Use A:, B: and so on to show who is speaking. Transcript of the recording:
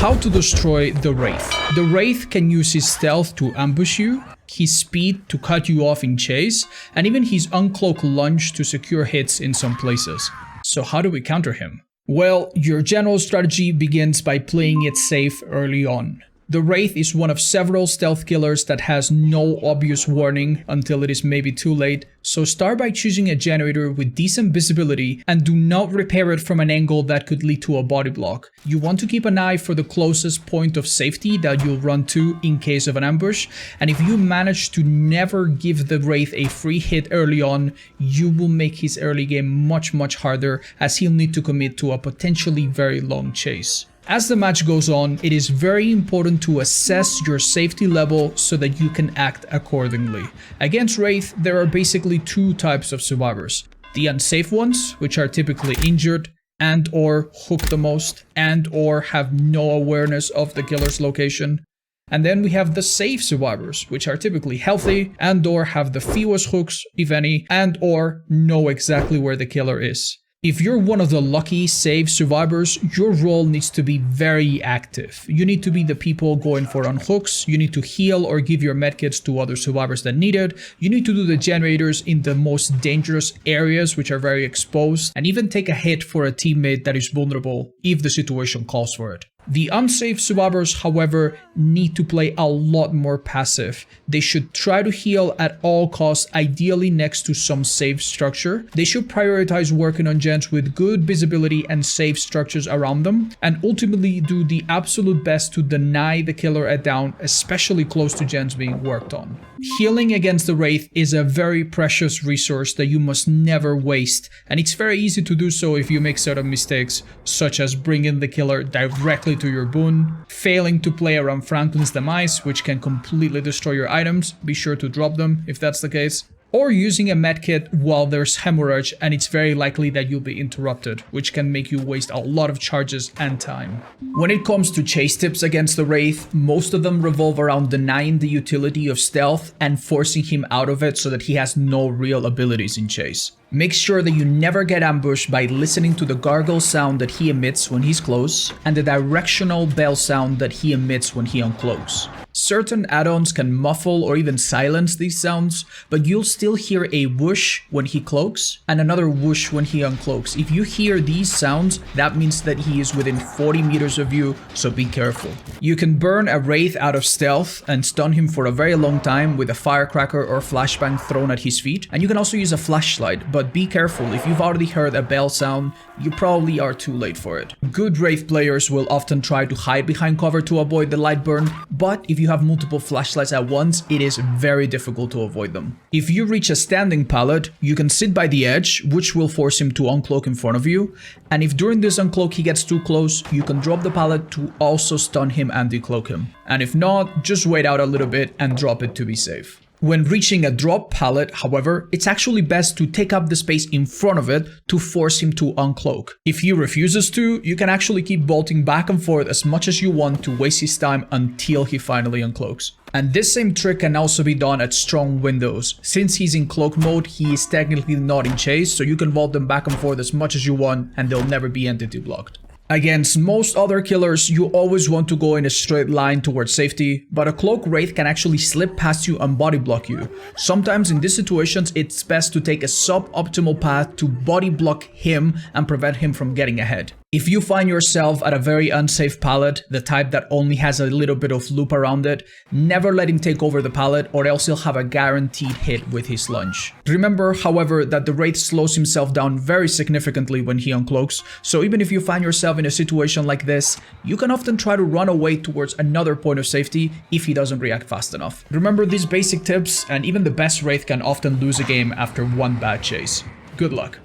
A: How to destroy the Wraith. The Wraith can use his stealth to ambush you, his speed to cut you off in chase, and even his uncloak lunge to secure hits in some places. So how do we counter him? Well, your general strategy begins by playing it safe early on. The Wraith is one of several stealth killers that has no obvious warning until it is maybe too late, so start by choosing a generator with decent visibility and do not repair it from an angle that could lead to a body block. You want to keep an eye for the closest point of safety that you'll run to in case of an ambush, and if you manage to never give the Wraith a free hit early on, you will make his early game much harder, as he'll need to commit to a potentially very long chase. As the match goes on, it is very important to assess your safety level so that you can act accordingly. Against Wraith, there are basically two types of survivors. The unsafe ones, which are typically injured and or hooked the most and or have no awareness of the killer's location. And then we have the safe survivors, which are typically healthy and or have the fewest hooks, if any, and or know exactly where the killer is. If you're one of the lucky safe survivors, your role needs to be very active. You need to be the people going for unhooks, you need to heal or give your medkits to other survivors that need it, you need to do the generators in the most dangerous areas which are very exposed, and even take a hit for a teammate that is vulnerable if the situation calls for it. The unsafe survivors, however, need to play a lot more passive. They should try to heal at all costs, ideally next to some safe structure. They should prioritize working on gens with good visibility and safe structures around them, and ultimately do the absolute best to deny the killer a down, especially close to gens being worked on. Healing against the Wraith is a very precious resource that you must never waste, and it's very easy to do so if you make certain mistakes, such as bringing the killer directly to your boon, failing to play around Franklin's demise, which can completely destroy your items. Be sure to drop them if that's the case. Or using a medkit while there's hemorrhage and it's very likely that you'll be interrupted, which can make you waste a lot of charges and time. When it comes to chase tips against the Wraith, most of them revolve around denying the utility of stealth and forcing him out of it so that he has no real abilities in chase. Make sure that you never get ambushed by listening to the gargle sound that he emits when he's close and the directional bell sound that he emits when he uncloaks. Certain add-ons can muffle or even silence these sounds, but you'll still hear a whoosh when he cloaks and another whoosh when he uncloaks. If you hear these sounds, that means that he is within 40 meters of you, so be careful. You can burn a Wraith out of stealth and stun him for a very long time with a firecracker or flashbang thrown at his feet, and you can also use a flashlight, but be careful. If you've already heard a bell sound, you probably are too late for it. Good Wraith players will often try to hide behind cover to avoid the light burn, but if you have multiple flashlights at once, it is very difficult to avoid them. If you reach a standing pallet, you can sit by the edge, which will force him to uncloak in front of you, and if during this uncloak he gets too close, you can drop the pallet to also stun him and decloak him. And if not, just wait out a little bit and drop it to be safe. When reaching a drop pallet, however, it's actually best to take up the space in front of it to force him to uncloak. If he refuses to, you can actually keep bolting back and forth as much as you want to waste his time until he finally uncloaks. And this same trick can also be done at strong windows. Since he's in cloak mode, he is technically not in chase, so you can vault them back and forth as much as you want and they'll never be entity blocked. Against most other killers, you always want to go in a straight line towards safety, but a cloak Wraith can actually slip past you and body block you. Sometimes in these situations, it's best to take a suboptimal path to body block him and prevent him from getting ahead. If you find yourself at a very unsafe pallet, the type that only has a little bit of loop around it, never let him take over the pallet or else he'll have a guaranteed hit with his lunge. Remember, however, that the Wraith slows himself down very significantly when he uncloaks, so even if you find yourself in a situation like this, you can often try to run away towards another point of safety if he doesn't react fast enough. Remember these basic tips, and even the best Wraith can often lose a game after one bad chase. Good luck.